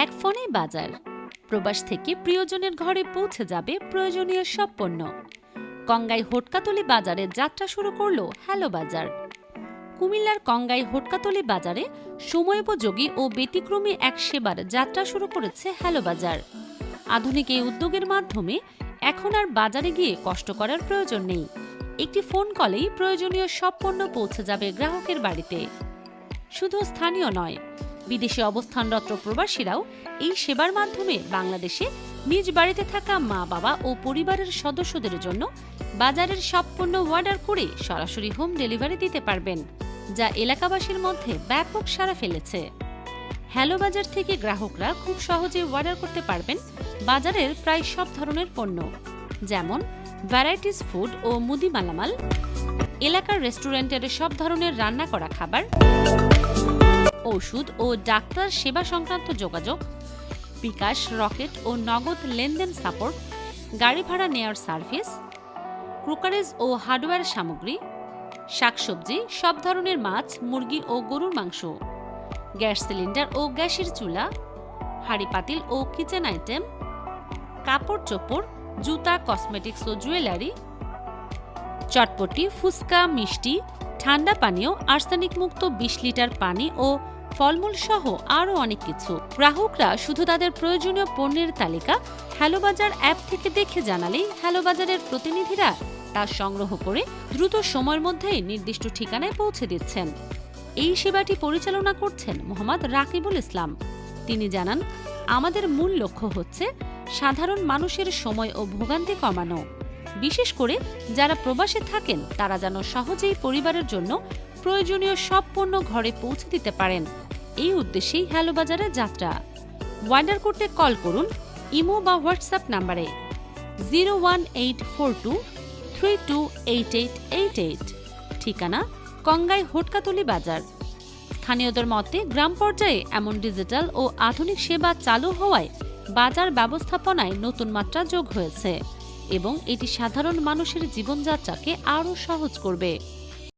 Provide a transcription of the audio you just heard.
এক ফোনে বাজার, প্রবাস থেকে প্রিয়জনের ঘরে পৌঁছে যাবে প্রয়োজনীয় সব পণ্য। কঙ্গাই হোটকাতলি বাজারে যাত্রা শুরু করলো হ্যালো বাজার। কুমিল্লার কঙ্গাই হোটকাতলি বাজারে সময়োপযোগী ও ব্যতিক্রমী এক সেবার যাত্রা শুরু করেছে হ্যালো বাজার। আধুনিক এই উদ্যোগের মাধ্যমে এখন আর বাজারে গিয়ে কষ্ট করার প্রয়োজন নেই। একটি ফোন কলেই প্রয়োজনীয় সব পণ্য পৌঁছে যাবে গ্রাহকের বাড়িতে। শুধু স্থানীয় নয়, বিদেশে অবস্থানরত প্রবাসীরাও এই সেবার মাধ্যমে বাংলাদেশে নিজ বাড়িতে থাকা মা বাবা ও পরিবারের সদস্যদের জন্য বাজারের সব পণ্য অর্ডার করে সরাসরি হোম ডেলিভারি দিতে পারবেন, যা এলাকাবাসীর মধ্যে ব্যাপক সাড়া ফেলেছে। হ্যালো বাজার থেকে গ্রাহকরা খুব সহজে অর্ডার করতে পারবেন বাজারের প্রায় সব ধরনের পণ্য, যেমন ভ্যারাইটিস ফুড ও মুদি মালামাল, এলাকার রেস্টুরেন্টের সব ধরনের রান্না করা খাবার, ওষুধ ও ডাক্তার সেবা সংক্রান্ত যোগাযোগ, বিকাশ, রকেট ও নগদ লেনদেন সাপোর্ট, গাড়ি ভাড়া নেয়ার সার্ভিস, ক্রোকারেজ ও হার্ডওয়্যার সামগ্রী, শাকসবজি, সব ধরনের মাছ, মুরগি ও গরুর মাংস, গ্যাস সিলিন্ডার ও গ্যাসের চুলা, হাঁড়ি পাতিল ও কিচেন আইটেম, কাপড় চোপড়, জুতা, কসমেটিক্স ও জুয়েলারি, চটপটি, ফুচকা, মিষ্টি, ঠান্ডা পানীয়, আর্সেনিক মুক্ত ২০ লিটার পানি ও ফলমূল সহ আরও অনেক কিছু। গ্রাহকরা শুধু তাদের প্রয়োজনীয় পণ্যের তালিকা হ্যালো বাজার অ্যাপ থেকে দেখে জানালেই হ্যালো বাজারের প্রতিনিধিরা তা সংগ্রহ করে দ্রুত সময়ের মধ্যেই নির্দিষ্ট ঠিকানায় পৌঁছে দিচ্ছেন। এই সেবাটি পরিচালনা করছেন মোহাম্মদ রাকিবুল ইসলাম। তিনি জানান, আমাদের মূল লক্ষ্য হচ্ছে সাধারণ মানুষের সময় ও ভোগান্তি কমানো। বিশেষ করে যারা প্রবাসে থাকেন তারা যেন সহজেই পরিবারের জন্য প্রয়োজনীয় সব পণ্য ঘরে পৌঁছে দিতে পারেন। এই উদ্দেশ্যেই হ্যালো বাজারের যাত্রা। অর্ডার করতে কল করুন ইমো বা হোয়াটসঅ্যাপ নাম্বারে 01842328888। ঠিকানা কঙ্গাই হোটকাতলি বাজার। স্থানীয়দের মতে গ্রাম পর্যায়ে এমন ডিজিটাল ও আধুনিক সেবা চালু হওয়ায় বাজার ব্যবস্থাপনায় নতুন মাত্রা যোগ হয়েছে এবং এটি সাধারণ মানুষের জীবনযাত্রাকে আরও সহজ করবে।